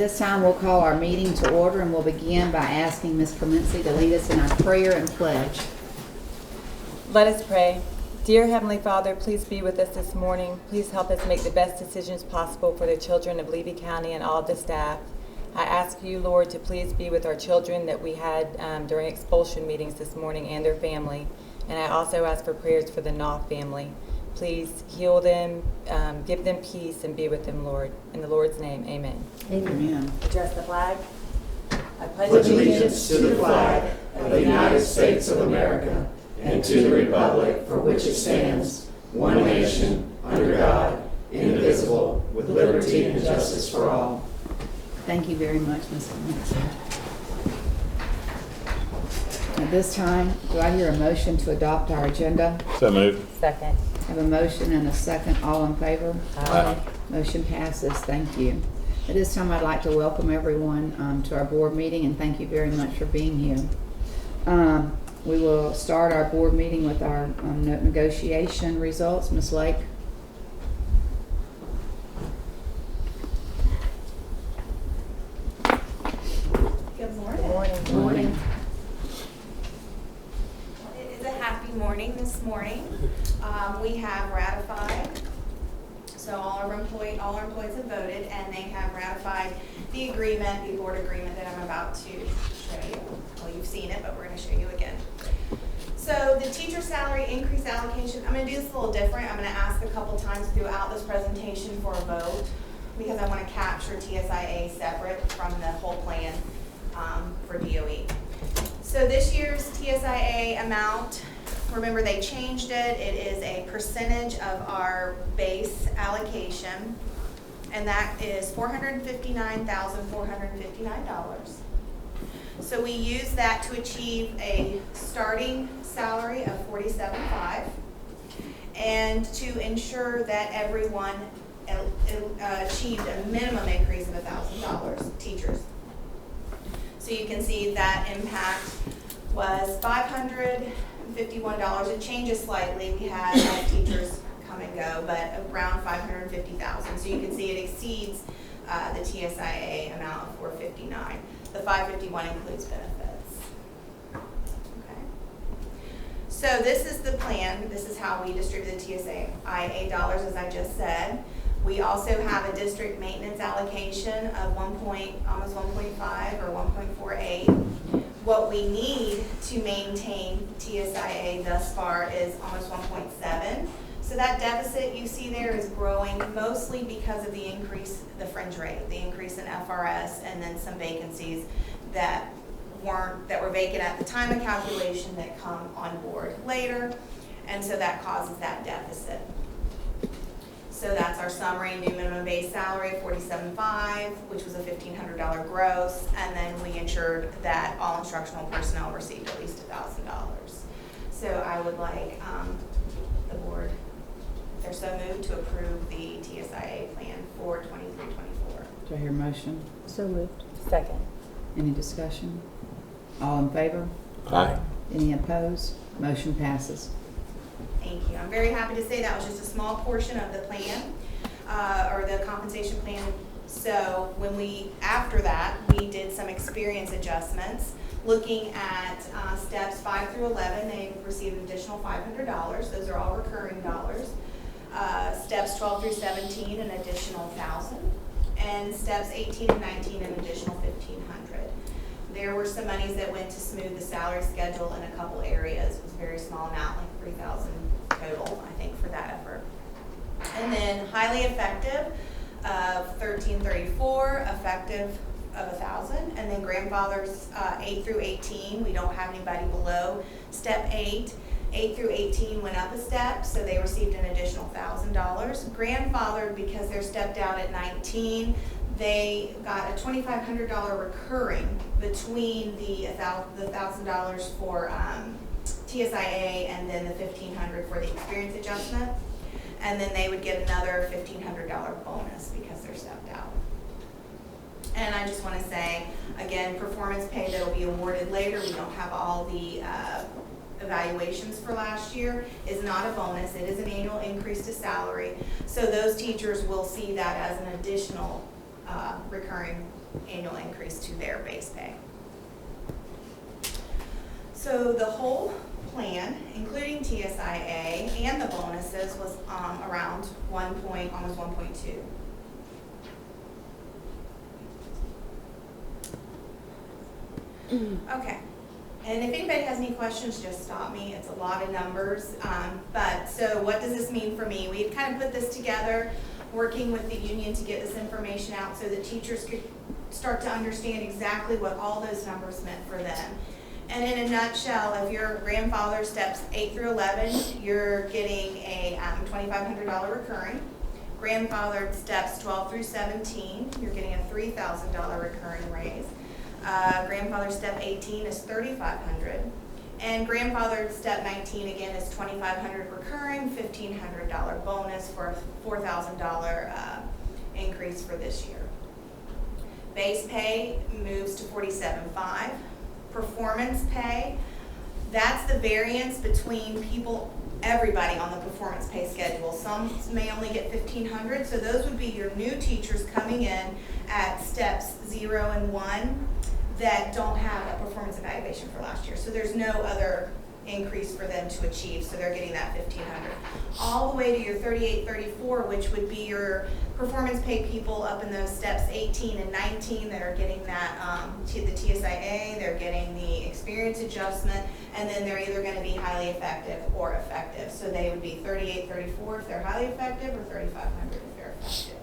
this time, we'll call our meeting to order, and we'll begin by asking Ms. Clemency to lead us in our prayer and pledge. Let us pray. Dear Heavenly Father, please be with us this morning. Please help us make the best decisions possible for the children of Levy County and all of the staff. I ask you, Lord, to please be with our children that we had during expulsion meetings this morning and their family. And I also ask for prayers for the Knopf family. Please heal them, give them peace, and be with them, Lord. In the Lord's name, amen. Amen. Address the flag. I Pledge allegiance to the flag of the United States of America and to the republic for which it stands, one nation, under God, indivisible, with liberty and justice for all. Thank you very much, Ms. Clemency. At this time, do I hear a motion to adopt our agenda? So moved. Second. I have a motion and a second. All in favor? Aye. Motion passes. Thank you. At this time, I'd like to welcome everyone to our board meeting, and thank you very much for being here. We will start our board meeting with our negotiation results. Ms. Lake? Good morning. Good morning. It is a happy morning this morning. We have ratified, so all our employees have voted, and they have ratified the agreement, the board agreement that I'm about to show you. Well, you've seen it, but we're going to show you again. So the teacher salary increase allocation, I'm going to do this a little different. I'm going to ask a couple times throughout this presentation for a vote because I want to capture TSIA separate from the whole plan for DOE. So this year's TSIA amount, remember they changed it. It is a percentage of our base allocation, and that is $459,459. So we use that to achieve a starting salary of $47,500 and to ensure that everyone achieved a minimum increase of $1,000, teachers. So you can see that impact was $551. It changes slightly. We had teachers come and go, but around $550,000. So you can see it exceeds the TSIA amount of $459. The $551 includes benefits. Okay. So this is the plan. This is how we distribute the TSIA dollars, as I just said. We also have a district maintenance allocation of almost 1.5 or 1.48. What we need to maintain TSIA thus far is almost 1.7. So that deficit you see there is growing mostly because of the increase, the fringe rate, the increase in FRS, and then some vacancies that were vacant at the time of calculation that come on board later, and so that causes that deficit. So that's our summary: new minimum base salary of $47,500, which was a $1,500 gross, and then we ensured that all instructional personnel received at least $1,000. So I would like the board, if they're so moved, to approve the TSIA plan for 23-24. Do I hear a motion? So moved. Second. Any discussion? All in favor? Aye. Any opposed? Motion passes. Thank you. I'm very happy to say that was just a small portion of the plan, or the compensation plan. So after that, we did some experience adjustments. Looking at steps 5 through 11, they received an additional $500. Those are all recurring dollars. Steps 12 through 17, an additional $1,000. And steps 18 and 19, an additional $1,500. There were some monies that went to smooth the salary schedule in a couple areas. It was a very small amount, like $3,000 total, I think, for that effort. And then highly effective of 1334, effective of 1,000, and then grandfathers 8 through 18. We don't have anybody below step 8. 8 through 18 went up a step, so they received an additional $1,000. Grandfathered, because they're stepped out at 19, they got a $2,500 recurring between the $1,000 for TSIA and then the $1,500 for the experience adjustment, and then they would get another $1,500 bonus because they're stepped out. And I just want to say again, performance pay that will be awarded later. We don't have all the evaluations for last year, is not a bonus. It is an annual increase to salary. So those teachers will see that as an additional recurring annual increase to their base pay. So the whole plan, including TSIA and the bonuses, was around almost 1.2. Okay, and if anybody has any questions, just stop me. It's a lot of numbers. So what does this mean for me? We've kind of put this together, working with the union to get this information out so that teachers could start to understand exactly what all those numbers meant for them. And in a nutshell, if your grandfather steps 8 through 11, you're getting a $2,500 recurring. Grandfather steps 12 through 17, you're getting a $3,000 recurring raise. Grandfather step 18 is $3,500. And grandfather step 19 again is $2,500 recurring, $1,500 bonus for a $4,000 increase for this year. Base pay moves to $47,500. Performance pay, that's the variance between everybody on the performance pay schedule. Some may only get $1,500, so those would be your new teachers coming in at steps 0 and 1 that don't have a performance evaluation for last year. So there's no other increase for them to achieve, so they're getting that $1,500. All the way to your 38, 34, which would be your performance pay people up in those steps 18 and 19 that are getting that the TSIA, they're getting the experience adjustment, and then they're either going to be highly effective or effective. So they would be 38, 34 if they're highly effective, or 3,500 if they're effective.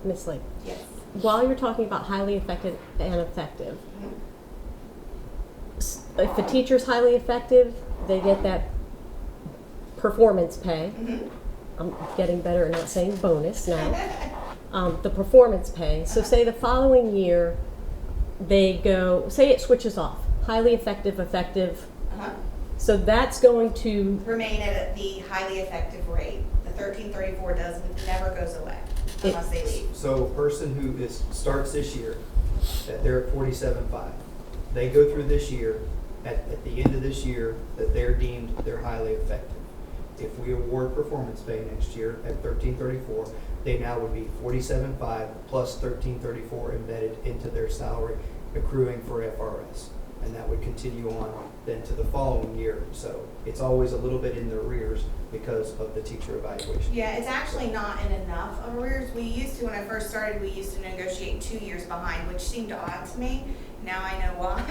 Ms. Lee, Yes. while you're talking about highly effective and effective, if a teacher's highly effective, they get that performance pay. Mm-hmm. I'm getting better at not saying bonus now. The performance pay. So say the following year, they go, say it switches off, highly effective, effective. So that's going to Remain at the highly effective rate. The 1334 never goes away unless they leave. So a person who starts this year, that they're at 47.5, they go through this year, at the end of this year, that they're highly effective. If we award performance pay next year at 1334, they now would be 47.5 plus 1334 embedded into their salary, accruing for FRS. And that would continue on then to the following year. So it's always a little bit in the arrears because of the teacher evaluation. Yeah, it's actually not in enough arrears. We used to, when I first started, we used to negotiate 2 years behind, which seemed odd to me. Now I know why.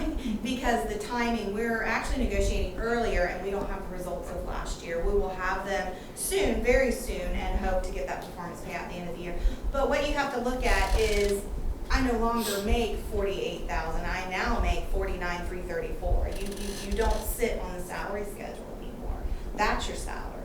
Because the timing, we're actually negotiating earlier and we don't have the results of last year. We will have them soon, very soon, and hope to get that performance pay at the end of the year. But what you have to look at is, I no longer make $48,000. I now make $49,334. You don't sit on the salary schedule anymore. That's your salary.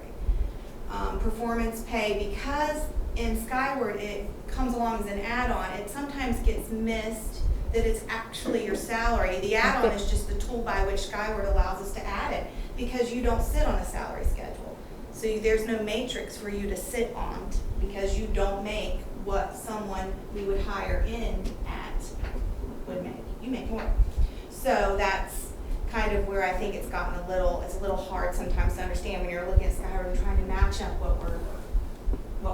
Performance pay, because in Skyward it comes along as an add-on, it sometimes gets missed that it's actually your salary. The add-on is just the tool by which Skyward allows us to add it, because you don't sit on a salary schedule. So there's no matrix for you to sit on, because you don't make what someone we would hire in at would make. You make more. So that's kind of where I think it's gotten it's a little hard sometimes to understand when you're looking at Skyward and trying to match up what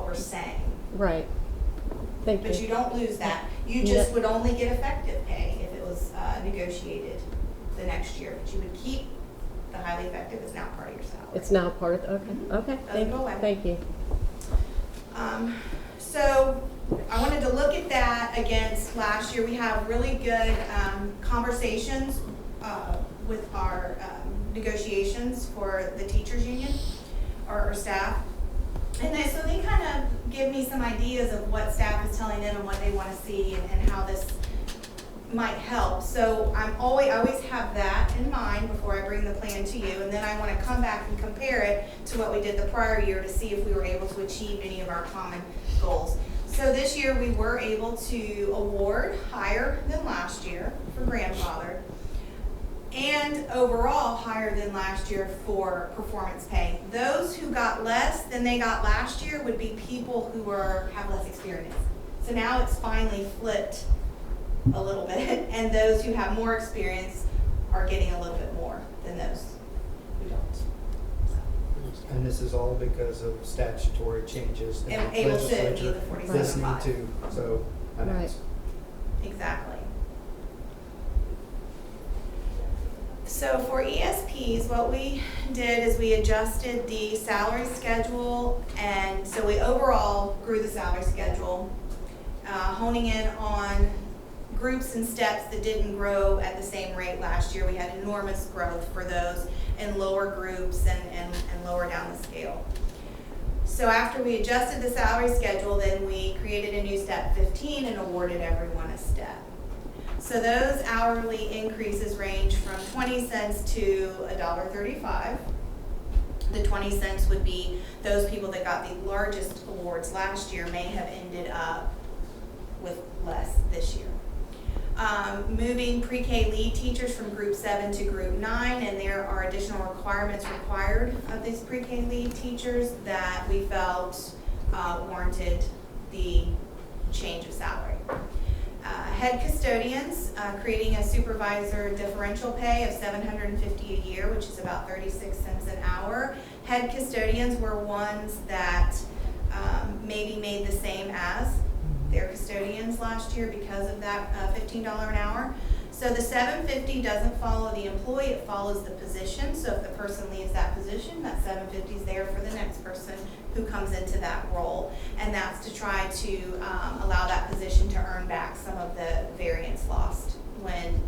we're saying. right. Thank But you. you don't lose that. You just would only get effective pay if it was negotiated the next year. But you would keep the highly effective as now part of your salary. It's now part of okay. Okay. Doesn't go away. Thank you. So I wanted to look at that against last year. We have really good conversations with our negotiations for the teachers union or our staff. And so they kind of give me some ideas of what staff is telling them and what they want to see and how this might help. So I always have that in mind before I bring the plan to you, and then I want to come back and compare it to what we did the prior year to see if we were able to achieve any of our common goals. So this year we were able to award higher than last year for grandfather, and overall higher than last year for performance pay. Those who got less than they got last year would be people who have less experience. So now it's finally flipped a little bit, and those who have more experience are getting a little bit more than those who don't. And this is all because of statutory changes. And it shouldn't be the 47.5. Listening to, so announced. Exactly. So for ESPs, what we did is we adjusted the salary schedule, and so we overall grew the salary schedule, honing in on groups and steps that didn't grow at the same rate last year. We had enormous growth for those in lower groups and lower down the scale. So after we adjusted the salary schedule, then we created a new step 15 and awarded everyone a step. So those hourly increases range from 20 cents to $1.35. The 20 cents would be those people that got the largest awards last year may have ended up with less this year. Moving pre-K lead teachers from group 7 to group 9, and there are additional requirements required of these pre-K lead teachers that we felt warranted the change of salary. Head custodians, creating a supervisor differential pay of $750 a year, which is about 36 cents an hour. Head custodians were ones that maybe made the same as their custodians last year because of that $15 an hour. So the $750 doesn't follow the employee, it follows the position. So if the person leaves that position, that $750 is there for the next person who comes into that role. And that's to try to allow that position to earn back some of the variance lost when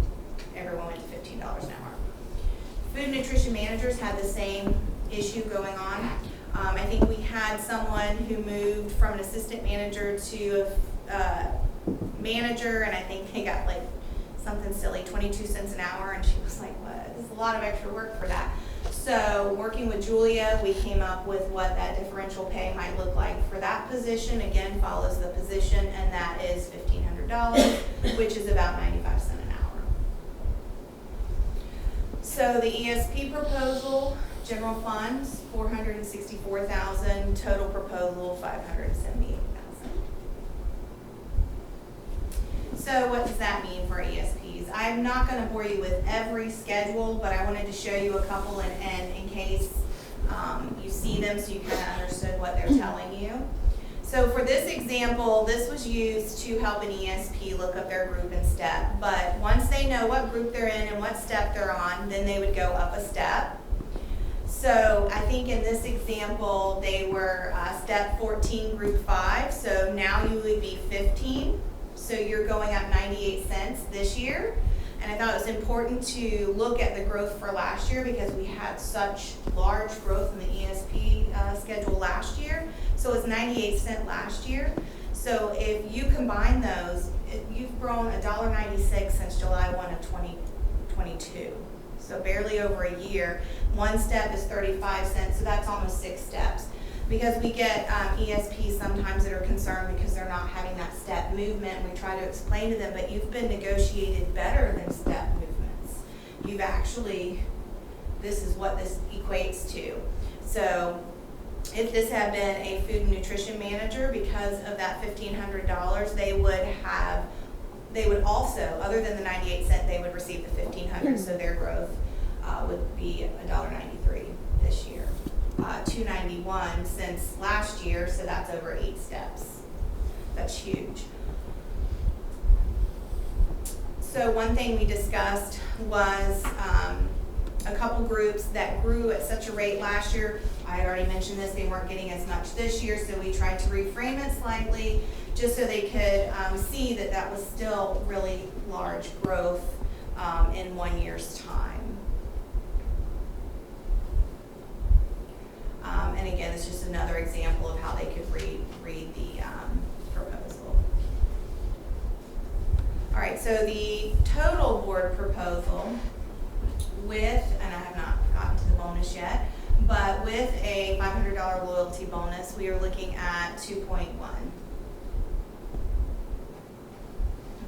everyone went to $15 an hour. Food and nutrition managers had the same issue going on. I think we had someone who moved from an assistant manager to a manager, and I think they got like something silly, 22 cents an hour, and she was like, what? This is a lot of extra work for that. So working with Julia, we came up with what that differential pay might look like for that position. Again, follows the position, and that is $1,500, which is about 95 cents an hour. So the ESP proposal, general funds, $464,000, total proposal, $578,000. So what does that mean for ESPs? I'm not going to bore you with every schedule, but I wanted to show you a couple and in case you see them so you kind of understood what they're telling you. So for this example, this was used to help an ESP look up their group and step. But once they know what group they're in and what step they're on, then they would go up a step. So I think in this example, they were step 14, group 5. So now you would be 15. So you're going up 98 cents this year. And I thought it was important to look at the growth for last year because we had such large growth in the ESP schedule last year. So it's 98 cents last year. So if you combine those, you've grown $1.96 since July 1 of 2022. So barely over a year. One step is 35 cents, so that's almost 6 steps. Because we get ESPs sometimes that are concerned because they're not having that step movement, and we try to explain to them, but you've been negotiated better than step movements. You've actually, this is what this equates to. So if this had been a food and nutrition manager, because of that $1,500, they would also, other than the 98 cents, they would receive the $1,500, so their growth would be $1.93 this year. $2.91 since last year, so that's over 8 steps. That's huge. So one thing we discussed was a couple groups that grew at such a rate last year. I had already mentioned this, they weren't getting as much this year, so we tried to reframe it slightly just so they could see that that was still really large growth in 1 year's time. And again, it's just another example of how they could read the proposal. All right, so the total board proposal with, and I have not gotten to the bonus yet, but with a $500 loyalty bonus, we are looking at 2.1.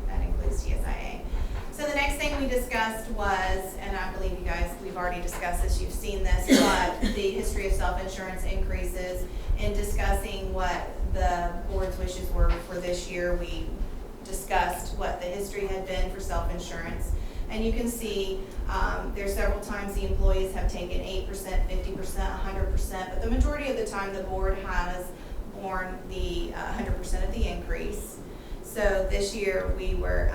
That includes TSIA. So the next thing we discussed was, and I believe you guys, we've already discussed this, you've seen this, but the history of self-insurance increases. In discussing what the board's wishes were for this year, we discussed what the history had been for self-insurance. And you can see there's several times the employees have taken 8%, 50%, 100%, but the majority of the time the board has borne the 100% of the increase. So this year, we were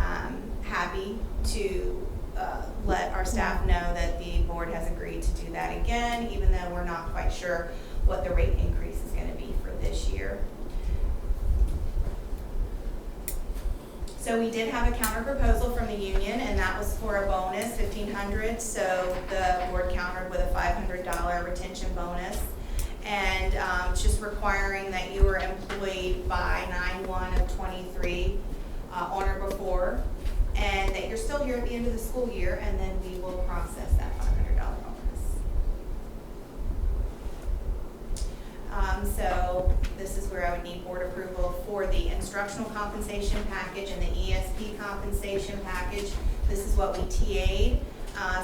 happy to let our staff know that the board has agreed to do that again, even though we're not quite sure what the rate increase is going to be for this year. So we did have a counter proposal from the union, and that was for a bonus, $1,500. So the board countered with a $500 retention bonus, and just requiring that you were employed by 9/1 of 23 on or before, and that you're still here at the end of the school year, and then we will process that $500 bonus. So this is where I would need board approval for the instructional compensation package and the ESP compensation package. This is what we TA'd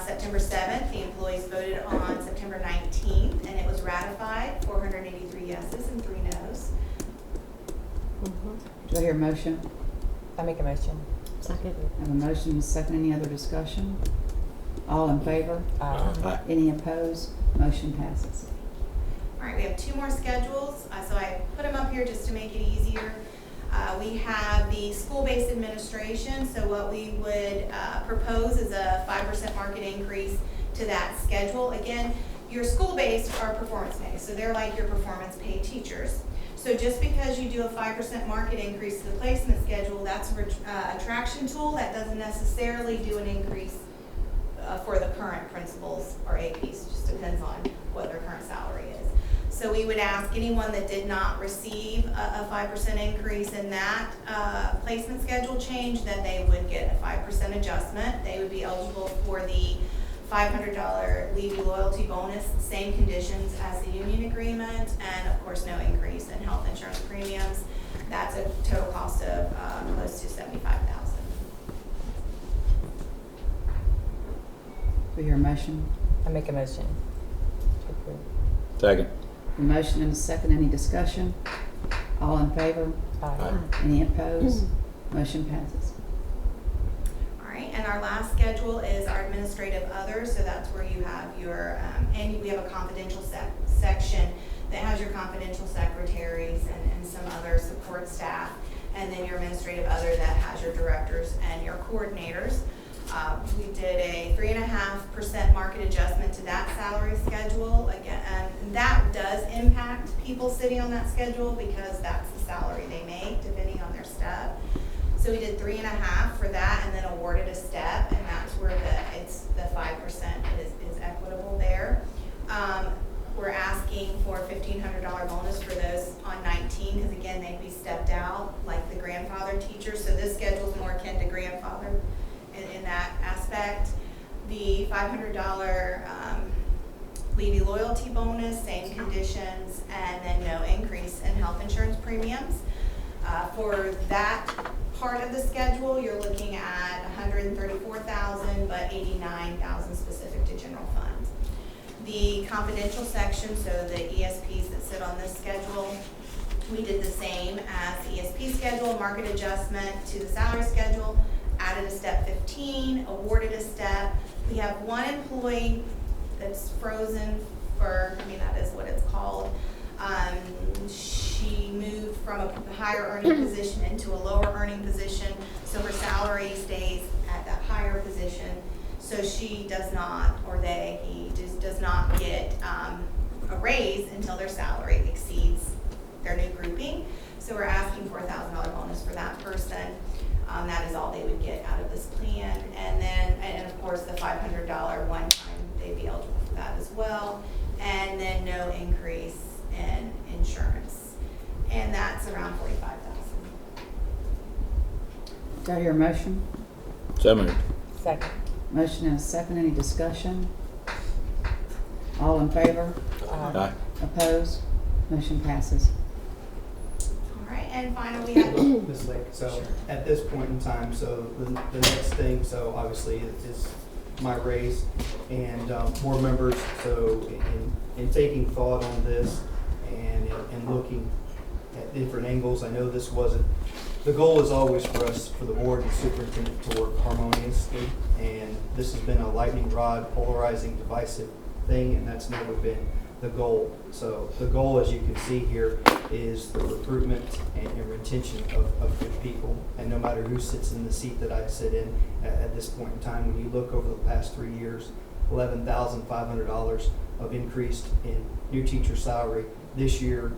September 7th. The employees voted on September 19th, and it was ratified, 483 yeses and 3 noes. Do I hear a motion? I make a motion. Second. I have a motion and a second. Any other discussion? All in favor? Aye. Any opposed? Motion passes. All right, we have 2 more schedules, so I put them up here just to make it easier. We have the school-based administration, so what we would propose is a 5% market increase to that schedule. Again, your school-based are performance-based, so they're like your performance-paid teachers. So just because you do a 5% market increase to the placement schedule, that's an attraction tool. That doesn't necessarily do an increase for the current principals or APs, just depends on what their current salary is. So we would ask anyone that did not receive a 5% increase in that placement schedule change that they would get a 5% adjustment. They would be eligible for the $500 Levy loyalty bonus, same conditions as the union agreement, and of course no increase in health insurance premiums. That's a total cost of close to $75,000. Do I hear a motion? I make a motion to approve. Second. A motion and a second. Any discussion? All in favor? Aye. Any opposed? Motion passes. All right, and our last schedule is our administrative others, so that's where you have your, and we have a confidential section that has your confidential secretaries and some other support staff, and then your administrative other that has your directors and your coordinators. We did a 3.5% market adjustment to that salary schedule. Again, and that does impact people sitting on that schedule because that's the salary they make depending on their step. So we did 3.5 for that, and then awarded a step, and that's where the 5% is equitable there. We're asking for a $1,500 bonus for those on 19 because again they'd be stepped out like the grandfather teachers. So this schedule is more akin to grandfather in that aspect. The $500 Levy loyalty bonus, same conditions, and then no increase in health insurance premiums. For that part of the schedule, you're looking at $134,000, but $89,000 specific to general fund. The confidential section, so the ESPs that sit on this schedule, we did the same as the ESP schedule, market adjustment to the salary schedule, added a step 15, awarded a step. We have one employee that's frozen for, that is what it's called. She moved from a higher earning position into a lower earning position, so her salary stays at that higher position. So she does not, or he just does not get a raise until their salary exceeds their new grouping. So we're asking for a $1,000 bonus for that person. That is all they would get out of this plan. And then, and of course, the $500 one time, they'd be eligible for that as well. And then no increase in insurance. And that's around $45,000. Do I hear a motion? So moved. Second. Motion and a second. Any discussion? All in favor? Aye. Opposed? Motion passes. All right, and finally, we have Ms. Lake, so Sure. at this point in time, so the next thing, so obviously is my raise and board members, so in taking thought on this and looking at different angles, I know this wasn't, the goal is always for us, for the board and superintendent to work harmoniously, and this has been a lightning rod, polarizing, divisive thing, and that's never been the goal. So the goal, as you can see here, is the recruitment and retention of good people. And no matter who sits in the seat that I sit in at this point in time, when you look over the past 3 years, $11,500 of increase in new teacher salary this year,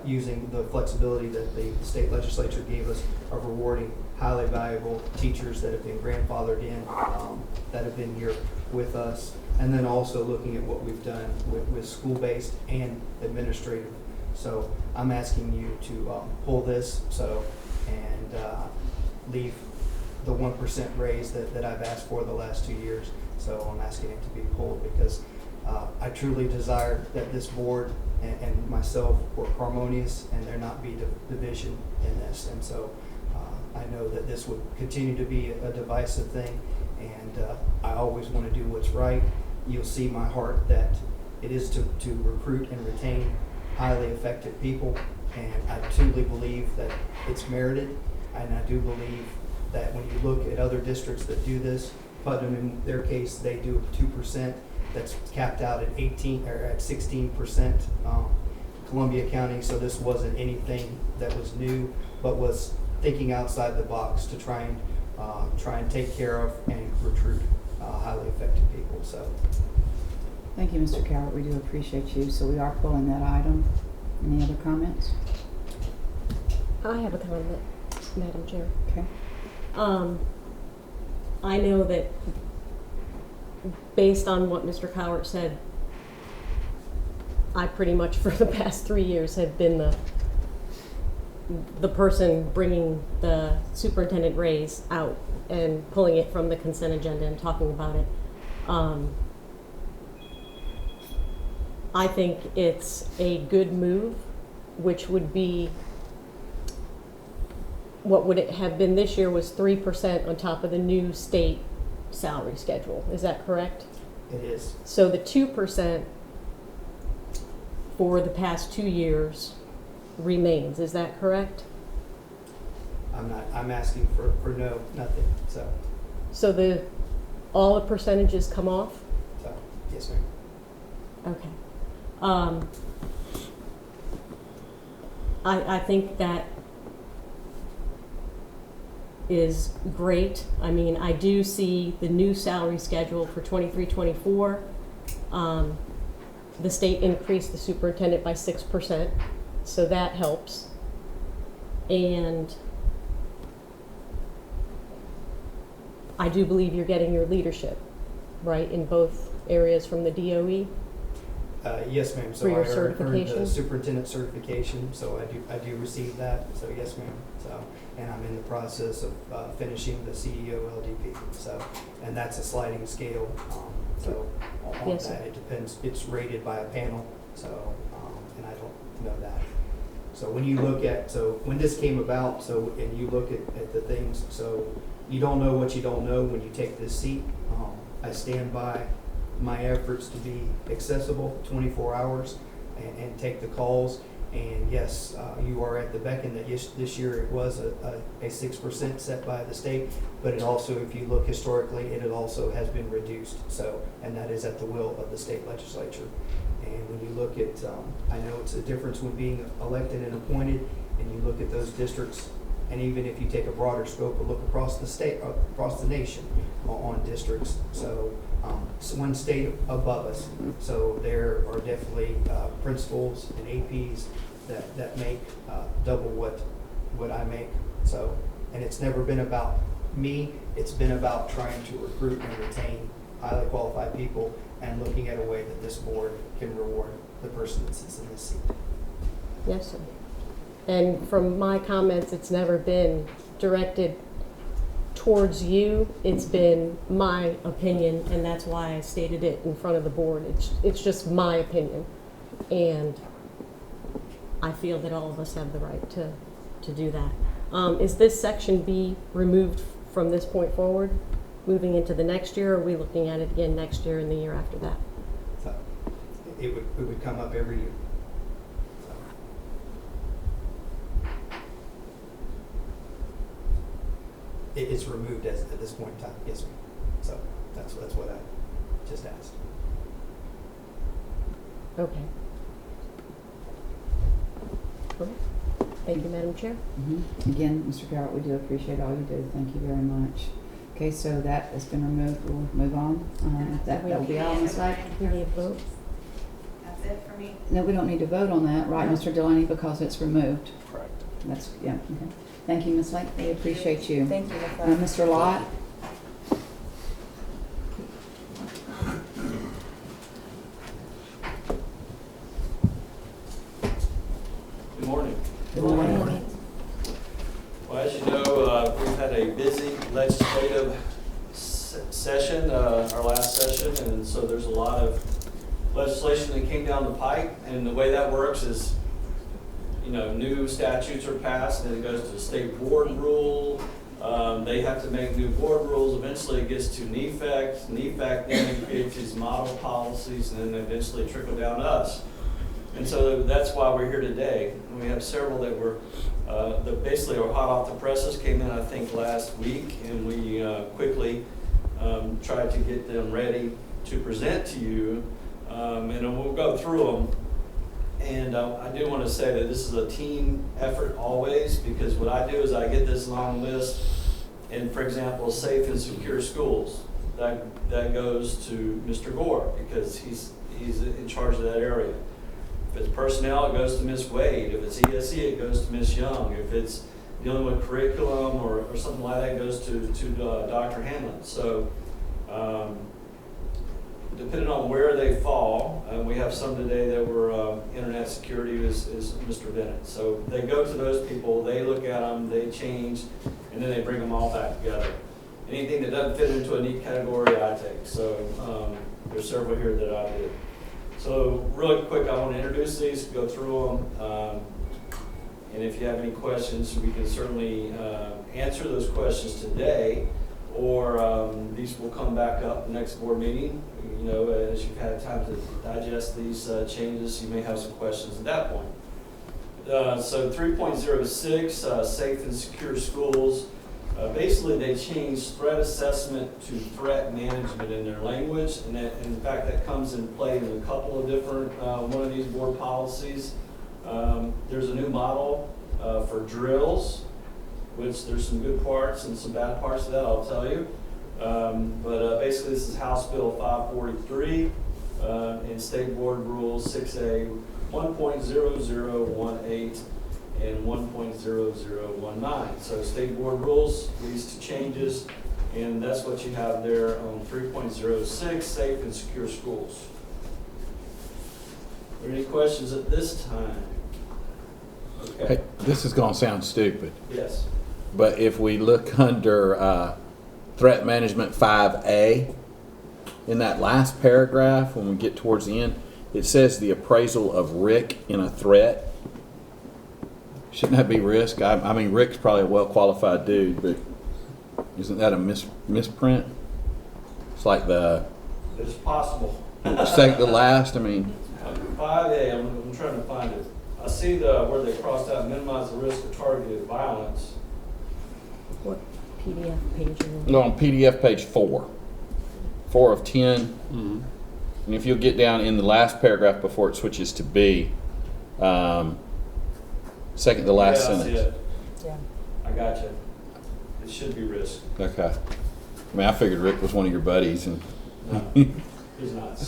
using the flexibility that the state legislature gave us of rewarding highly valuable teachers that have been grandfathered in, that have been here with us. And then also looking at what we've done with school-based and administrative. So I'm asking you to pull this and leave the 1% raise that I've asked for the last 2 years. So I'm asking it to be pulled because I truly desire that this board and myself work harmonious and there not be division in this. And so I know that this would continue to be a divisive thing, and I always want to do what's right. You'll see my heart that it is to recruit and retain highly effective people, and I truly believe that it's merited, and I do believe that when you look at other districts that do this, Putnam in their case, they do 2%, that's capped out at 18 or at 16%. Columbia County, so this wasn't anything that was new, but was thinking outside the box to try and take care of and recruit highly effective people. So, Thank you, Mr. Cowart. We do appreciate you. So we are pulling that item. Any other comments? I have a comment, Madam Chair. Okay. I know that based on what Mr. Cowart said, I pretty much for the past 3 years have been the person bringing the superintendent raise out and pulling it from the consent agenda and talking about it. I think it's a good move, which would be, what would it have been this year was 3% on top of the new state salary schedule. Is that correct? it is. So the 2% for the past 2 years remains. Is that correct? I'm asking for nothing. So All the percentages come off? yes, ma'am. Okay. I think that is great. I mean, I do see the new salary schedule for 23-24. The state increased the superintendent by 6%, so that helps. And I do believe you're getting your leadership, right, in both areas from the DOE? Yes, ma'am. So For your I earned certification? the superintendent certification, so I do receive that. So yes, ma'am. So, and I'm in the process of finishing the CEO LDP. So, and that's a sliding scale. So on Yes, that, sir. it depends. It's rated by a panel. So, and I don't know that. So when you look at, when this came about, and you look at the things, so you don't know what you don't know when you take this seat. I stand by my efforts to be accessible 24 hours and take the calls. And yes, you are at the beckon that this year it was a 6% set by the state, but it also, if you look historically, it also has been reduced. So, and that is at the will of the state legislature. And when you look at, I know it's a difference when being elected and appointed, and you look at those districts, and even if you take a broader scope and look across the state, across the nation on districts. So, one state above us. So there are definitely principals and APs that make double what I make. So, and it's never been about me. It's been about trying to recruit and retain highly qualified people and looking at a way that this board can reward the person that sits in this seat. Yes, sir. And from my comments, it's never been directed towards you. It's been my opinion, and that's why I stated it in front of the board. It's just my opinion. And I feel that all of us have the right to do that. Is this section B removed from this point forward, moving into the next year, or are we looking at it again next year and the year after that? So it would come up every year. It's removed at this point in time. Yes, ma'am. So that's what I just asked. Okay. Great. Thank you, Madam Chair. Again, Mr. Garrett, we do appreciate all you do. Thank you very much. Okay, so that has been removed. We'll move on. That will be all on the site. We need a vote. That's it for me. No, we don't need to vote on that, right, Mr. Delaney, because it's removed. Correct. That's, yeah, okay. Thank you, Ms. Lake. We appreciate you. Thank you, Ms. Mr. Lott? Good morning. Good morning. Well, as you know, we've had a busy legislative session, our last session, and so there's a lot of legislation that came down the pipe, and the way that works is, you know, new statutes are passed, and then it goes to the state board rule. They have to make new board rules. Eventually it gets to NEFAC. NEFAC then creates these model policies, and then they eventually trickle down to us. And so that's why we're here today. And we have several that were, that basically are hot off the presses, came in, I think, last week, and we quickly tried to get them ready to present to you. And then we'll go through them. And I do want to say that this is a team effort always, because what I do is I get this long list, and for example, safe and secure schools, that goes to Mr. Gore, because he's in charge of that area. If it's personnel, it goes to Ms. Wade. If it's ESE, it goes to Ms. Young. If it's dealing with curriculum or something like that, it goes to Dr. Hamlin. So depending on where they fall, we have some today that were internet security is Mr. Bennett. So they go to those people, they look at them, they change, and then they bring them all back together. Anything that doesn't fit into a neat category, I take. So there's several here that I did. So really quick, I want to introduce these, go through them, and if you have any questions, we can certainly answer those questions today, or these will come back up next board meeting. You know, as you've had time to digest these changes, you may have some questions at that point. So 3.06, safe and secure schools. Basically, they changed threat assessment to threat management in their language, and in fact, that comes in play in a couple of different one of these board policies. There's a new model for drills, which there's some good parts and some bad parts of that, I'll tell you. But basically, this is House Bill 543 and State Board Rules 6A 1.0018 and 1.0019. So State Board Rules leads to changes, and that's what you have there on 3.06, Safe and Secure Schools. Are there any questions at this time? Okay. Hey, this is going to sound stupid, Yes. but if we look under Threat Management 5A, in that last paragraph, when we get towards the end, it says the appraisal of Rick in a threat. Shouldn't that be Risk? I mean, Rick's probably a well-qualified dude, but isn't that a misprint? It's like It's possible. the last, I mean, 5A, I'm trying to find it. I see where they crossed out minimize the risk of targeted violence. What PDF page are you on? no, on PDF page 4 of 10. And if you'll get down in the last paragraph before it switches to B, second to last Yeah, I see sentence. it. Yeah. I got you. It should be risk. Okay. I mean, I figured Rick was one of your buddies, and No, he's not.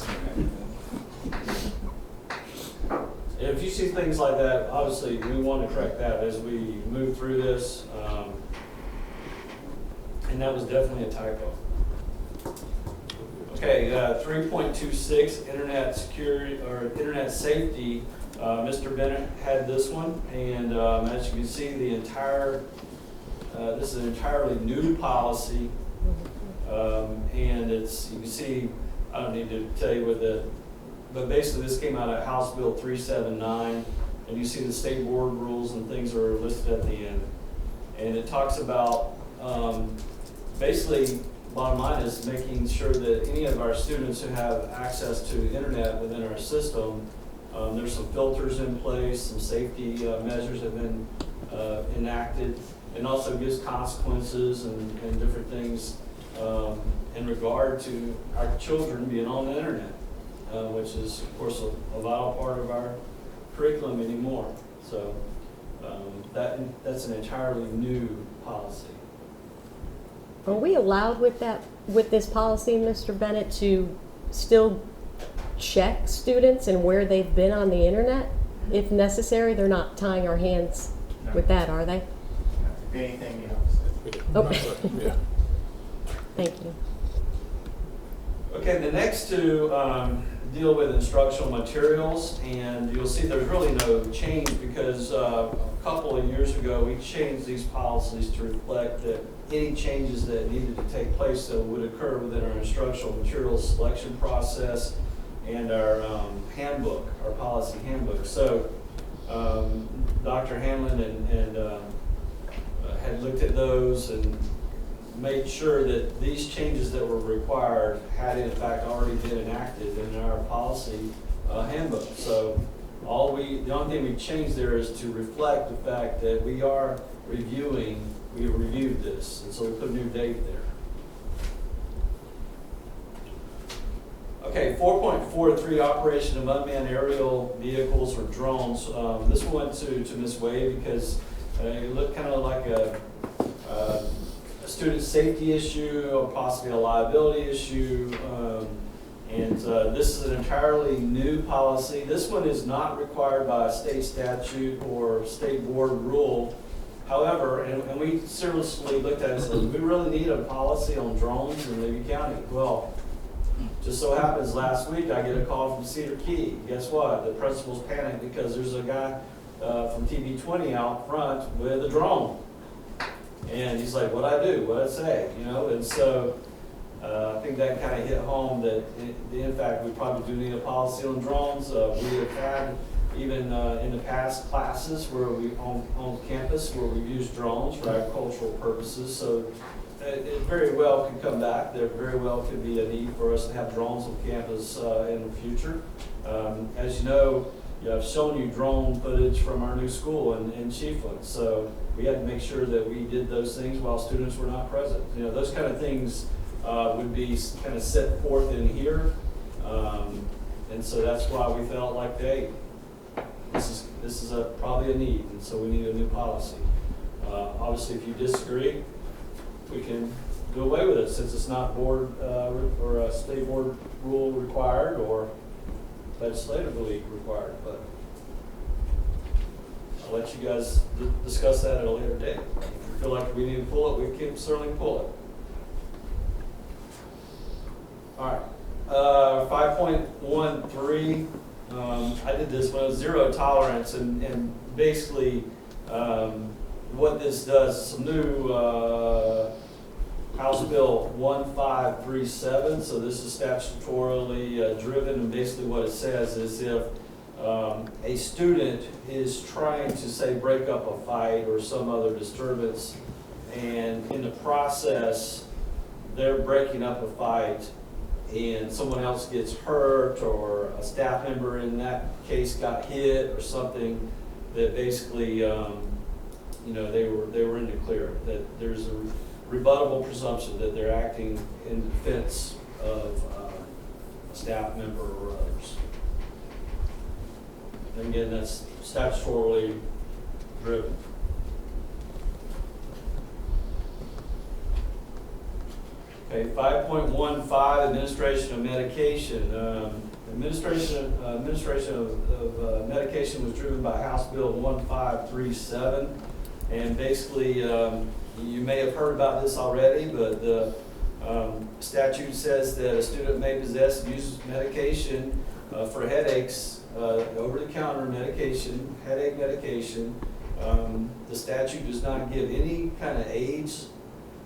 If you see things like that, obviously we want to correct that as we move through this. And that was definitely a typo. Okay, 3.26, internet security or internet safety. Mr. Bennett had this one, and as you can see, the entire this is an entirely new policy, and it's, you can see, I don't need to tell you what but basically this came out of House Bill 379, and you see the state board rules and things are listed at the end, and it talks about basically, bottom line is making sure that any of our students who have access to internet within our system, there's some filters in place, some safety measures have been enacted, and also gives consequences and different things in regard to our children being on the internet, which is, of course, a vital part of our curriculum anymore. So That's an entirely new policy. Are we allowed with this policy, Mr. Bennett, to still check students and where they've been on the internet? If necessary, they're not tying our hands with that, are they? Anything else? Okay. Yeah. Thank you. Okay, the next two deal with instructional materials, and you'll see there's really no change because a couple of years ago we changed these policies to reflect that any changes that needed to take place that would occur within our instructional materials selection process and our handbook, our policy handbook. So Dr. Hanlon and had looked at those and made sure that these changes that were required had in fact already been enacted in our policy handbook. So the only thing we changed there is to reflect the fact that we reviewed this, and so we put a new date there. Okay, 4.43, operation of unmanned aerial vehicles or drones. This one went to Ms. Wade because it looked kind of like a student safety issue or possibly a liability issue. This is an entirely new policy. This one is not required by a state statute or state board rule. However, and we seriously looked at it and said, do we really need a policy on drones in Levy County? Well, just so happens last week I get a call from Cedar Key. Guess what? The principal's panicked because there's a guy from TV20 out front with a drone. And he's like, what'd I do? What'd I say? You know, and so I think that kind of hit home that in fact we probably do need a policy on drones. We have had even in the past classes where we on campus where we've used drones for agricultural purposes. So it very well could come back. There very well could be a need for us to have drones on campus in the future. As you know, I've shown you drone footage from our new school in Chiefland. So we had to make sure that we did those things while students were not present. You know, those kind of things would be kind of set forth in here. And so that's why we felt like, hey, this is probably a need, and so we need a new policy. Obviously, if you disagree, we can do away with it since it's not board or a state board rule required or legislatively required. But I'll let you guys discuss that at a later date. If you feel like we need to pull it, we can certainly pull it. All right, 5.13. I did this one, zero tolerance, and basically what this does, some new House Bill 1537, so this is statutorily driven, and basically what it says is if a student is trying to, say, break up a fight or some other disturbance, and in the process they're breaking up a fight and someone else gets hurt or a staff member in that case got hit or something, that basically you know, they were in the clear, that there's a rebuttable presumption that they're acting in defense of a staff member or others. And again, that's statutorily driven. Okay, 5.15, administration of medication. Administration of medication was driven by House Bill 1537, and basically you may have heard about this already, but the statute says that a student may possess and use medication for headaches, over-the-counter medication, headache medication. The statute does not give any kind of age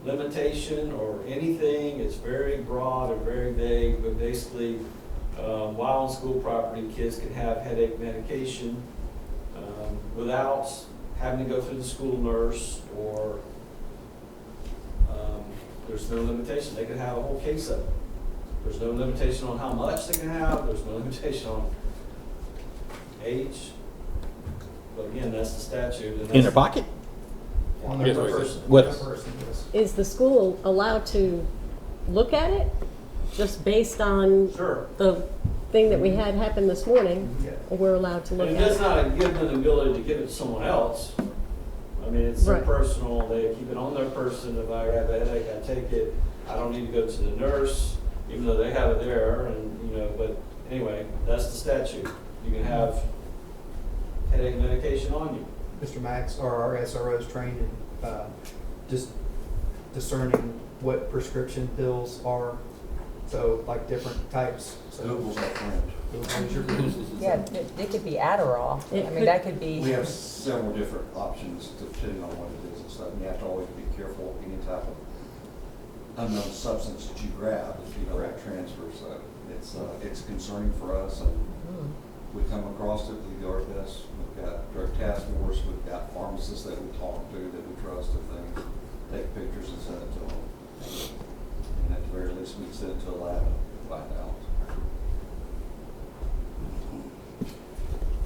limitation or anything. It's very broad and very vague, but basically while on school property, kids can have headache medication without having to go through the school nurse, or there's no limitation. They can have a whole case of it. There's no limitation on how much they can have. There's no limitation on age. But again, that's the statute. And In their pocket? On Yes, the what is it? person, What- the person, yes. Is the school allowed to look at it just based on Sure. the thing that we had happen this morning? Yeah. Or we're allowed to look And at it does it? not give them the ability to give it to someone else. I mean, it's so Right. personal, they keep it on their person. If I have a headache, I take it. I don't need to go to the nurse, even though they have it there, and, but anyway, that's the statute. You can have headache medication on you. Mr. Max, or our SRO is trained in just discerning what prescription pills are, so like different types. So Google's our friend. Google's your friend. Yeah, it could be Adderall. It I mean, could- that could be. We have several different options depending on what it is and stuff. And you have to always be careful of any type of unknown substance that you grab, if you know that transfer. So it's concerning for us, and we come across it, we do our best. We've got drug task force, we've got pharmacists that we talk to, that we trust and things, take pictures and send it to them. And at the very least, we send it to a lab and find out.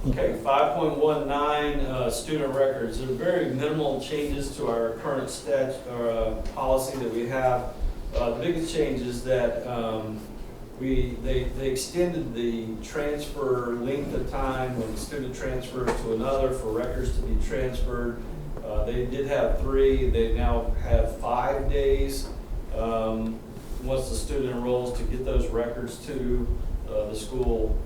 Okay, 5.19, student records. There are very minimal changes to our current policy that we have. The biggest change is that they extended the transfer length of time when a student transfers to another for records to be transferred. They did have 3, they now have 5 days once the student enrolls to get those records to the school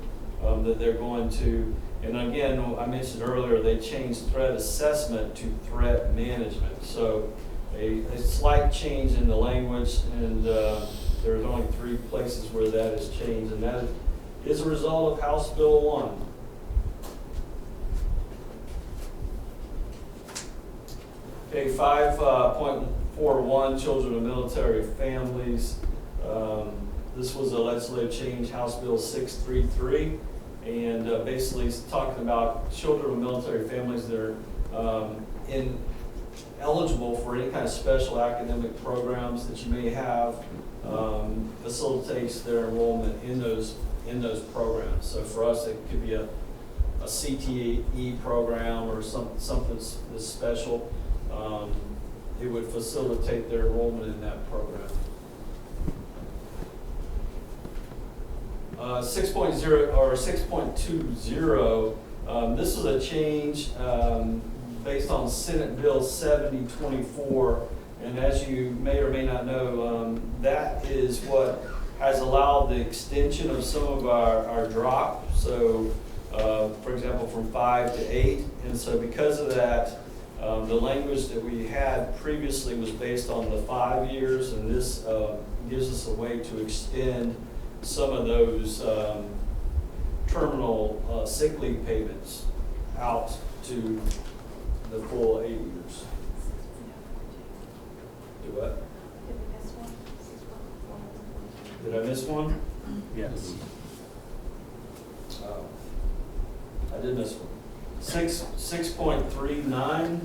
that they're going to. And again, I mentioned earlier, they changed threat assessment to threat management. So a slight change in the language, and there's only 3 places where that has changed, and that is a result of House Bill 1. Okay, 5.41, children of military families. This was a legislative change, House Bill 633. And basically it's talking about children of military families that are eligible for any kind of special academic programs that you may have, facilitates their enrollment in those programs. So for us, it could be a CTE program or something that's special. It would facilitate their enrollment in that program. 6.0 or 6.20, this is a change based on Senate Bill 7024, and as you may or may not know, that is what has allowed the extension of some of our drop. So, for example, from 5 to 8, and so because of that, the language that we had previously was based on the 5 years, and this gives us a way to extend some of those terminal sick leave payments out to the full 8 years. Do what? Did I miss one? Yes. I did miss one. 6.39.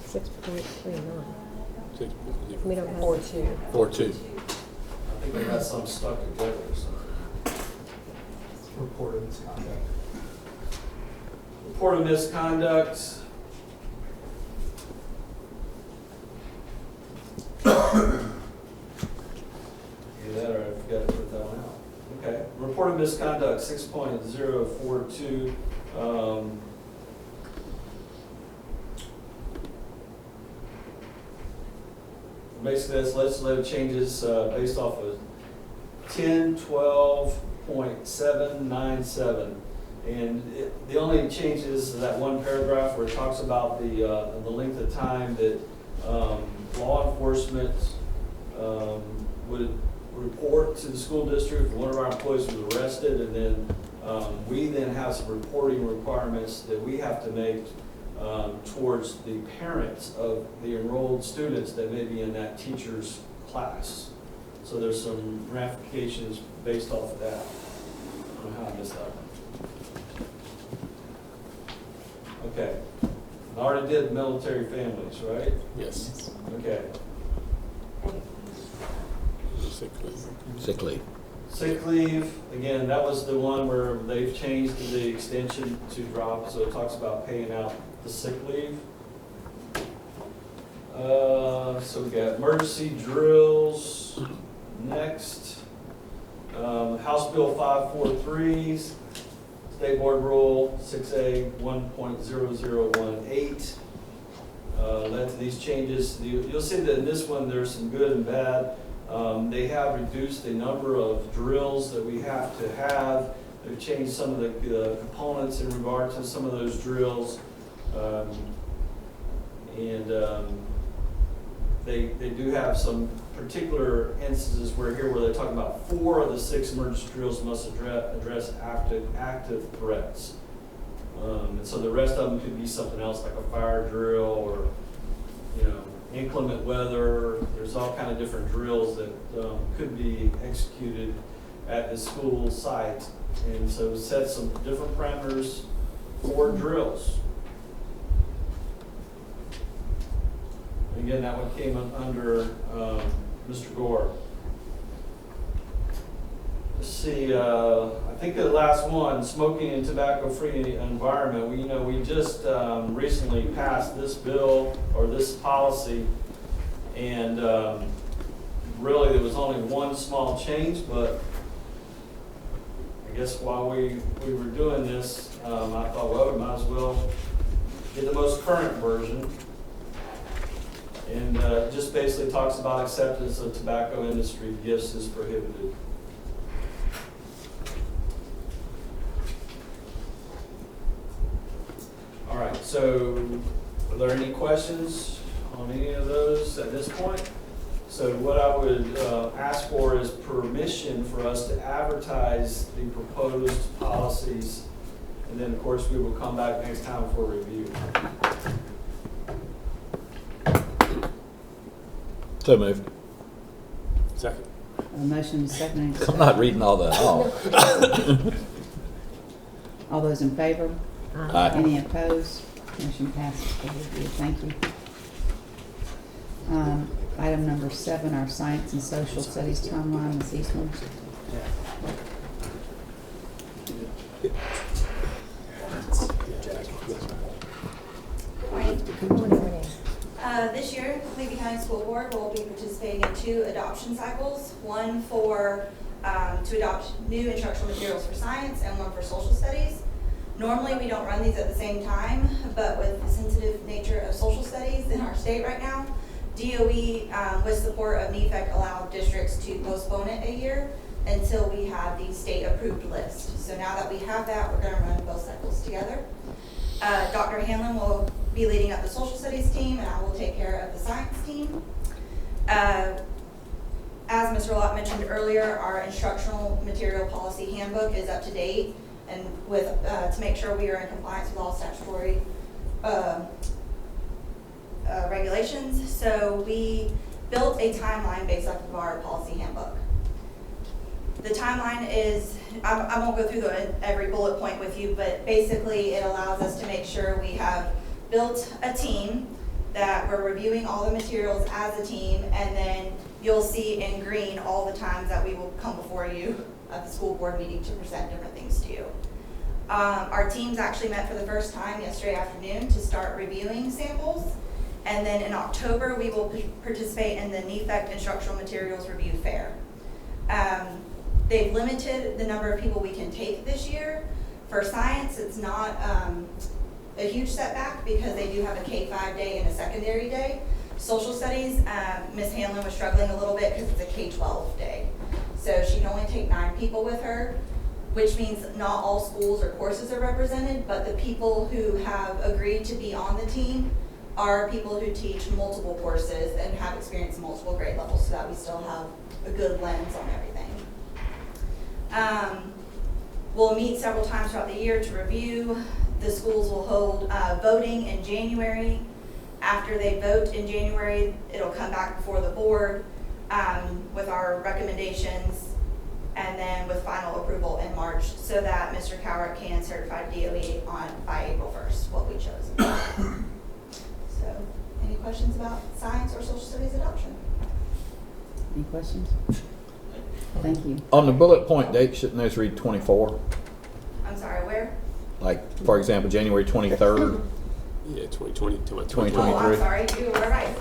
6.39. We don't have. 4.2. 4.2. I think I got some stuck together or something. Report of misconduct. Report of misconduct. That or I forgot to put that one out. Okay. Report of misconduct 6.042. Basically, that's legislative changes based off of 1012.797. And the only change is that one paragraph where it talks about the length of time that law enforcement would report to the school district if one of our employees was arrested, and then we then have some reporting requirements that we have to make towards the parents of the enrolled students that may be in that teacher's class. So there's some ramifications based off of that. I don't know how I missed that one. Okay. I already did military families, right? Yes. Okay. Sick leave. Sick leave, again, that was the one where they've changed the extension to drop, so it talks about paying out the sick leave. So we got emergency drills next. House Bill 543, State Board Rule 6A 1.0018. led to these changes. You'll see that in this one, there's some good and bad. They have reduced the number of drills that we have to have. They've changed some of the components in regard to some of those drills. They do have some particular instances where they're talking about 4 of the 6 emergency drills must address active threats. And so the rest of them could be something else like a fire drill or, inclement weather. There's all kind of different drills that could be executed at the school site. And so set some different parameters for drills. Again, that one came under Mr. Gore. Let's see, I think the last one, smoking and tobacco-free environment. We just recently passed this bill or this policy, and really there was only one small change, but I guess while we were doing this, I thought, well, we might as well get the most current version. And just basically talks about acceptance of tobacco industry gifts is prohibited. All right, so are there any questions on any of those at this point? So what I would ask for is permission for us to advertise the proposed policies, and then of course we will come back next time for review. So moved. Second. A motion and second. I'm not reading all that off. All those in favor? Aye. Any opposed? Motion passes for review. Thank you. Item number 7, our science and social studies timeline, Ms. Eastman. Good morning. This year, Levy County School Board will be participating in 2 adoption cycles, one for to adopt new instructional materials for science and one for social studies. Normally, we don't run these at the same time, but with the sensitive nature of social studies in our state right now, DOE, with support of NEFAC, allowed districts to postpone it a year until we have the state-approved list. So now that we have that, we're going to run both cycles together. Dr. Hanlon will be leading up the social studies team, and I will take care of the science team. As Mr. Lott mentioned earlier, our instructional material policy handbook is up to date, and with to make sure we are in compliance with all statutory regulations. So we built a timeline based off of our policy handbook. The timeline is, I won't go through every bullet point with you, but basically it allows us to make sure we have built a team, that we're reviewing all the materials as a team, and then you'll see in green all the times that we will come before you at the school board meeting to present different things to you. Our teams actually met for the first time yesterday afternoon to start reviewing samples, and then in October we will participate in the NEFAC Instructional Materials Review Fair. They've limited the number of people we can take this year. For science, it's not a huge setback because they do have a K-5 day and a secondary day. Social studies, Ms. Hanlon was struggling a little bit because it's a K-12 day. So she can only take 9 people with her, which means not all schools or courses are represented, but the people who have agreed to be on the team are people who teach multiple courses and have experience in multiple grade levels, so that we still have a good lens on everything. We'll meet several times throughout the year to review. The schools will hold voting in January. After they vote in January, it'll come back before the board with our recommendations, and then with final approval in March, so that Mr. Cowart can certify DOE by April 1st, what we chose. So, any questions about science or social studies adoption? Any questions? Thank you. On the bullet point date, shouldn't those read 24? I'm sorry, where? Like, for example, January 23rd? Yeah, 2020 to 2023. Oh, I'm sorry, you were right.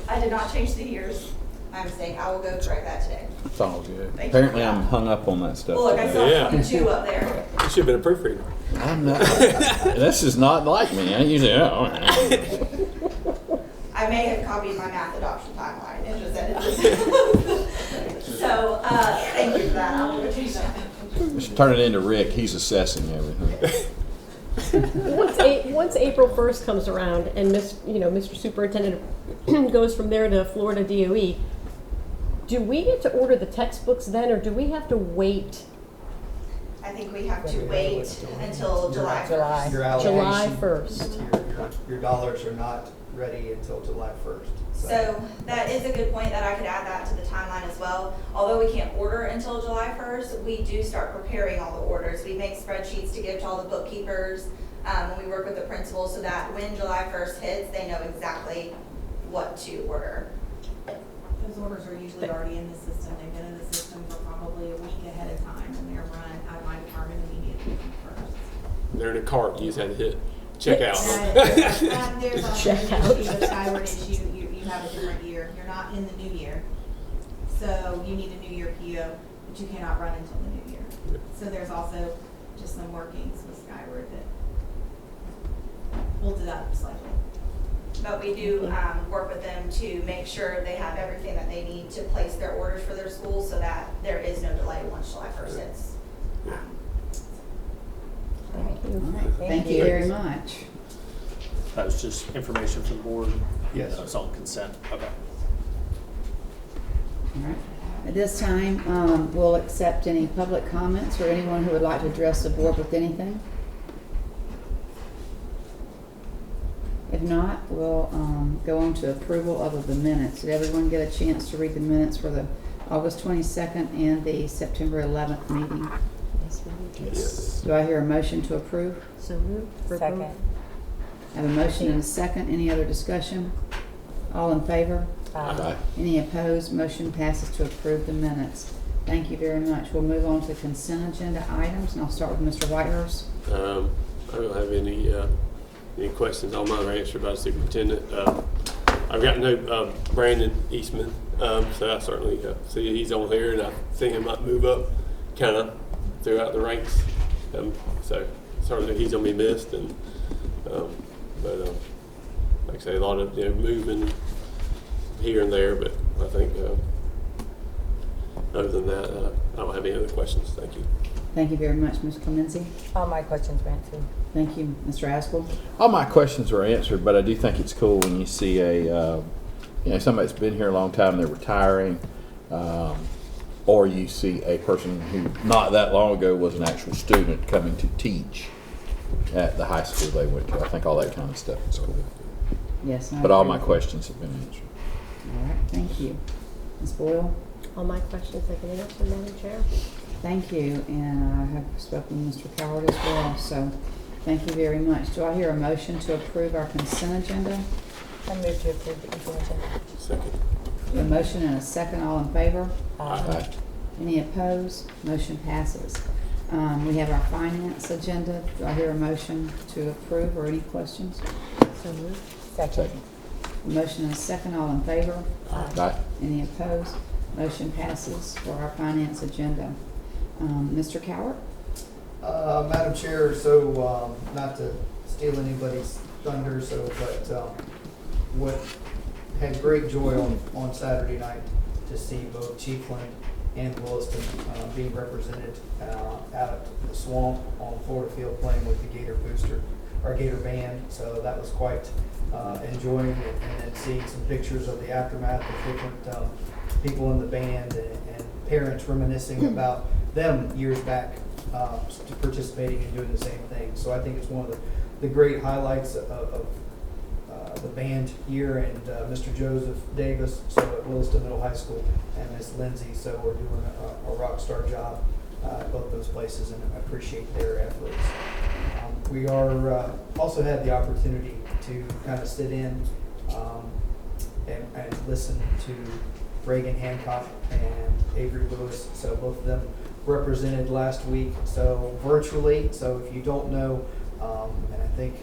I did not change the years. My mistake. I will go correct that today. It's all good. Thank you. Apparently I'm hung up on that stuff Well, look, I today. saw Yeah. 22 up there. You should have been a proofreader. I'm not. This is not like me. I usually, I may have copied my math adoption timeline and just edited. So, thank you for that. I'll retain that. Just turn it into Rick, he's assessing everything. Once April 1st comes around and Mr. Superintendent goes from there to Florida DOE, do we get to order the textbooks then, or do we have to wait I think we have to wait until July 1st. Your July allocation, 1st? your dollars are not ready until July 1st. So that is a good point that I could add that to the timeline as well. Although we can't order until July 1st, we do start preparing all the orders. We make spreadsheets to give to all the bookkeepers when we work with the principals so that when July 1st hits, they know exactly what to order. Those orders are usually already in the system. They've been in the system for probably a week ahead of time, and they're run out of my department immediately first. They're in a cart. You just had to hit check out. There's also Check an out. issue, a Skyward issue. You have a different year. You're not in the new year. So you need a new year PO, but you cannot run until the new year. So there's also just some workings with Skyward that holds it up slightly. But we do work with them to make sure they have everything that they need to place their orders for their schools so that there is no delay once July 1st hits. All right, thank you very much. That was just information from the board. Yes. It's on consent. Okay. All right. At this time, we'll accept any public comments or anyone who would like to address the board with anything. If not, we'll go on to approval of the minutes. Did everyone get a chance to read the minutes for the August 22nd and the September 11th meeting? Yes, we do. Yes. Do I hear a motion to approve? So moved. For Second. both. I have a motion and a second. Any other discussion? All in favor? Aye. Any opposed? Motion passes to approve the minutes. Thank you very much. We'll move on to consent agenda items, and I'll start with Mr. Whitehurst. I don't have any questions. All mine are answered by the superintendent. I've got no Brandon Eastman, so I certainly see he's on here, and I think he might move up kind of throughout the ranks. So certainly he's gonna be missed, and but like I say, a lot of moving here and there. But I think other than that, I don't have any other questions. Thank you. Thank you very much, Ms. Clemency. All my questions were answered. Thank you, Mr. Aspel. All my questions were answered, but I do think it's cool when you see somebody that's been here a long time, they're retiring, or you see a person who not that long ago was an actual student coming to teach at the high school they went to. I think all that kind of stuff is cool. Yes. I But all agree my with you. questions have been answered. All right, thank you. Ms. Boyle? All my questions have been answered, Madam Chair. Thank you, and I have spoken with Mr. Coward as well, so thank you very much. Do I hear a motion to approve our consent agenda? I move to approve the consent agenda. Second. A motion and a second, all in favor? Aye. Any opposed? Motion passes. We have our finance agenda. Do I hear a motion to approve or any questions? So moved. Second. A motion and a second, all in favor? Aye. Any opposed? Motion passes for our finance agenda. Mr. Coward? Madam Chair, so not to steal anybody's thunder, but what had great joy on Saturday night to see both Chiefland and Williston being represented out at the Swamp on Florida Field playing with the Gator Booster or Gator Band. So that was quite enjoying it, and then seeing some pictures of the aftermath of different people in the band and parents reminiscing about them years back participating and doing the same thing. So I think it's one of the great highlights of the band year, and Mr. Joseph Davis, so at Williston Middle High School, and Miss Lindsay, so we're doing a rock star job at both those places, and I appreciate their efforts. We are also had the opportunity to kind of sit in and listen to Reagan Hancock and Avery Lewis, so both of them represented last week, so virtually. So if you don't know, and I think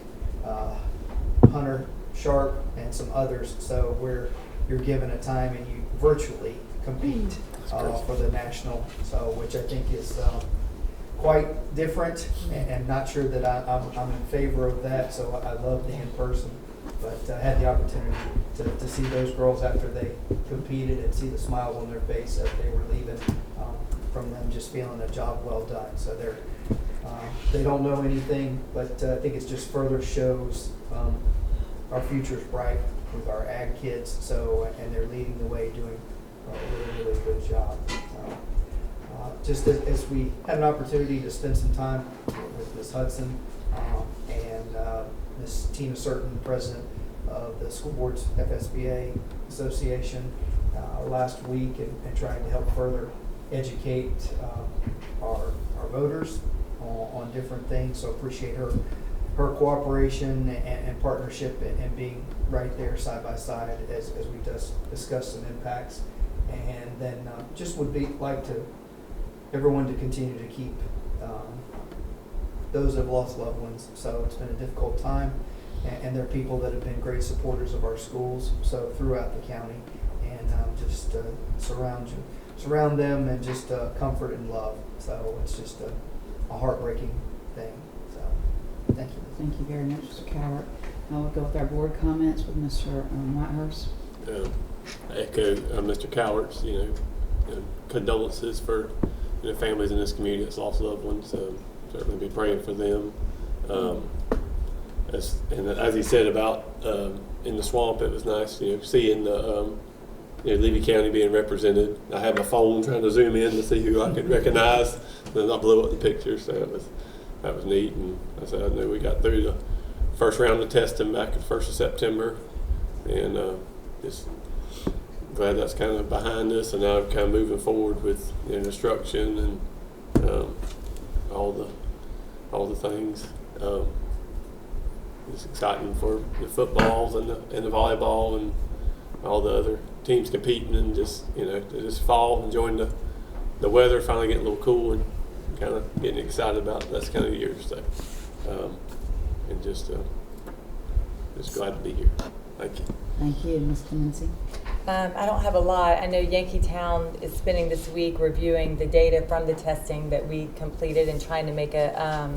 Hunter Sharp and some others, so where you're given a time and you virtually compete for the national, so which I think is quite different, and not sure that I'm in favor of that. So I love the in-person But I had the opportunity to see those girls after they competed and see the smiles on their face as they were leaving, from them just feeling a job well done. So they don't know anything, but I think it just further shows our future's bright with our ag kids. So, and they're leading the way, doing a really good job. Just as we had an opportunity to spend some time with Ms. Hudson and Ms. Tina Certain, president of the School Boards FSBA Association, last week, and trying to help further educate our voters on different things. So appreciate her cooperation and partnership and being right there side by side as we discuss some impacts. And then just would like everyone to continue to keep those that have lost loved ones. So it's been a difficult time, and there are people that have been great supporters of our schools, so throughout the county, and just surround them and just comfort and love. So it's just a heartbreaking thing. So thank you. Thank you very much, Mr. Cowart. Now we'll go with our board comments with Mr. Whitehurst. I echo Mr. Cowart's, condolences for families in this community that's lost loved ones. Certainly be praying for them. As he said about in the swamp, it was nice, seeing the Levy County being represented. I had my phone trying to zoom in to see who I could recognize, and I blew up the picture. So that was neat. And I said, I knew we got through the first round of testing back at the 1st of September, and just glad that's kind of behind us, and now kind of moving forward with instruction and all the things. It's exciting for the footballs and the volleyball and all the other teams competing, and just just fall, enjoying the weather, finally getting a little cool, and kind of getting excited about this kind of year. So and just glad to be here. Thank you. Thank you, Ms. Clemency. I don't have a lot. I know Yankeetown is spending this week reviewing the data from the testing that we completed and trying to make a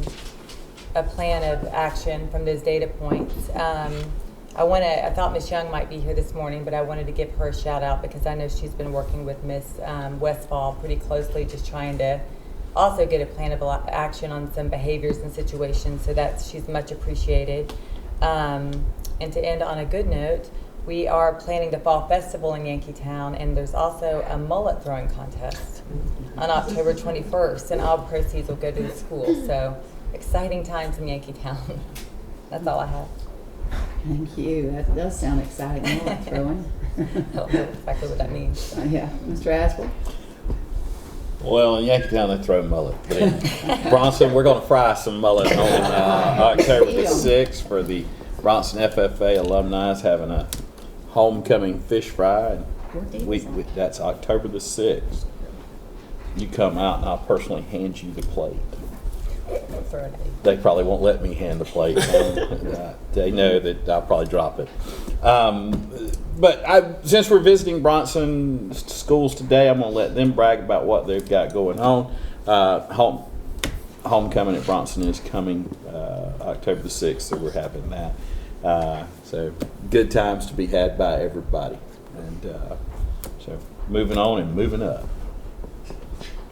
plan of action from those data points. I thought Ms. Young might be here this morning, but I wanted to give her a shout out because I know she's been working with Ms. Westfall pretty closely, just trying to also get a plan of action on some behaviors and situations. So she's much appreciated. And to end on a good note, we are planning the Fall Festival in Yankeetown, and there's also a mullet throwing contest on October 21st, and all proceeds will go to the school. So exciting times in Yankeetown. That's all I have. Thank you. That does sound exciting. Mullet throwing. I don't know exactly what that means. Yeah, Mr. Aswell. Well, in Yankeetown they throw mullet. But in Bronson, we're going to fry some mullet on October the 6th for the Bronson FFA alumni is having a homecoming fish fry. And that's October the 6th. You come out and I'll personally hand you the plate. They probably won't let me hand the plate. They know that I'll probably drop it. But since we're visiting Bronson schools today, I'm going to let them brag about what they've got going on. Homecoming at Bronson is coming October the 6th, so we're having that. So good times to be had by everybody. And so moving on and moving up.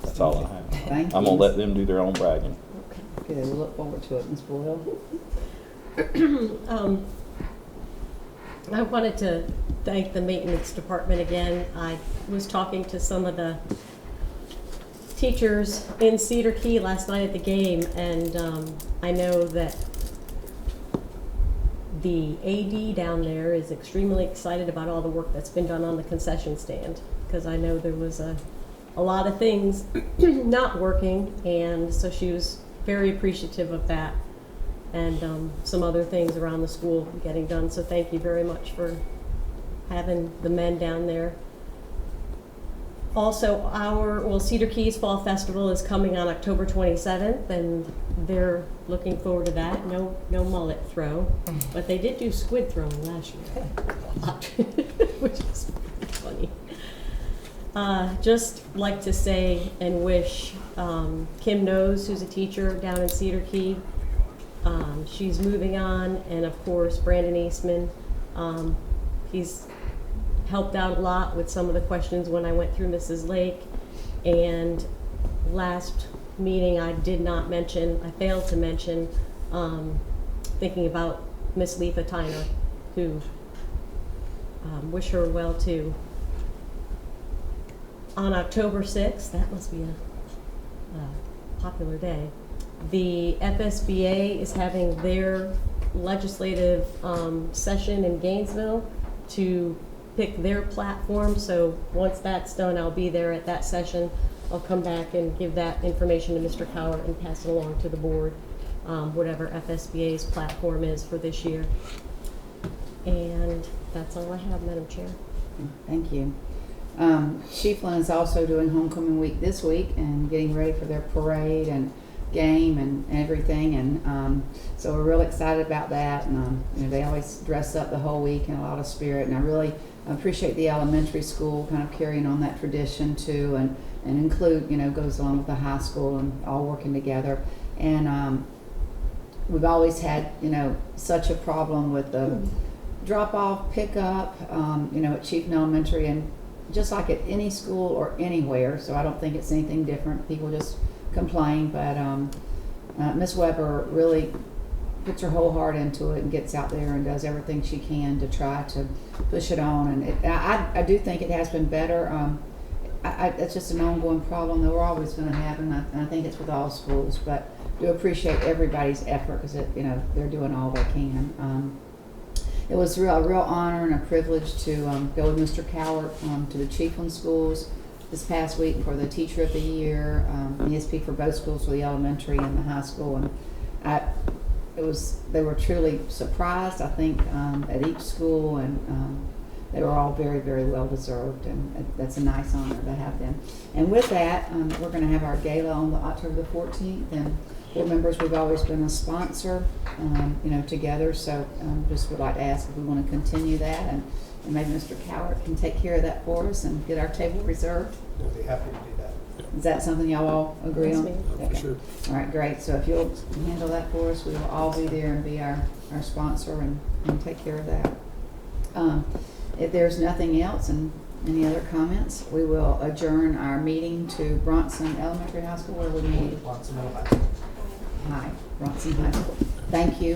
That's all I have. Thank you. I'm going to let them do their own bragging. Good. We'll look forward to it, Ms. Boyle. I wanted to thank the maintenance department again. I was talking to some of the teachers in Cedar Key last night at the game, and I know that the AD down there is extremely excited about all the work that's been done on the concession stand, because I know there was a lot of things not working, and so she was very appreciative of that, and some other things around the school getting done. So thank you very much for having the men down there. Also, Cedar Keys Fall Festival is coming on October 27th, and they're looking forward to that. No mullet throw, but they did do squid throwing last year, which is funny. Just like to say and wish Kim Knows, who's a teacher down in Cedar Key, She's moving on, and of course, Brandon Eastman, he's helped out a lot with some of the questions when I went through Mrs. Lake. And last meeting, I failed to mention, thinking about Miss Letha Tyner, who wish her well too. On October 6th, that must be a popular day, the FSBA is having their legislative session in Gainesville to pick their platform. So once that's done, I'll be there at that session. I'll come back and give that information to Mr. Cowart and pass it along to the board, whatever FSBA's platform is for this year. And that's all I have, Madam Chair. Thank you. Chiefland is also doing homecoming week this week and getting ready for their parade and game and everything, and so we're real excited about that. And they always dress up the whole week in a lot of spirit, and I really appreciate the elementary school kind of carrying on that tradition too, and include, goes along with the high school and all working together. And we've always had, such a problem with the drop off, pick up, at Chiefland Elementary, and just like at any school or anywhere. So I don't think it's anything different. People just complain, but Miss Weber really puts her whole heart into it and gets out there and does everything she can to try to push it on. And I do think it has been better. It's just an ongoing problem that we're always going to have, and I think it's with all schools. But do appreciate everybody's effort because they're doing all they can. It was a real honor and a privilege to go with Mr. Cowart to the Chiefland schools this past week for the Teacher of the Year, ESP for both schools, for the elementary and the high school. And they were truly surprised, I think, at each school, and they were all very, very well deserved, and that's a nice honor to have them. And with that, we're going to have our gala on October the 14th, and board members, we've always been a sponsor, together, so just would like to ask if we want to continue that, and maybe Mr. Cowart can take care of that for us and get our table reserved. I'll be happy to do that. Is that something y'all all agree Yes, on? ma'am. For sure. All right, great. So if you'll handle that for us, we will all be there and be our sponsor and take care of that. If there's nothing else and any other comments, we will adjourn our meeting to Bronson Elementary High School, where we meet. Lots of middle high school. Hi, Bronson High School. Thank you.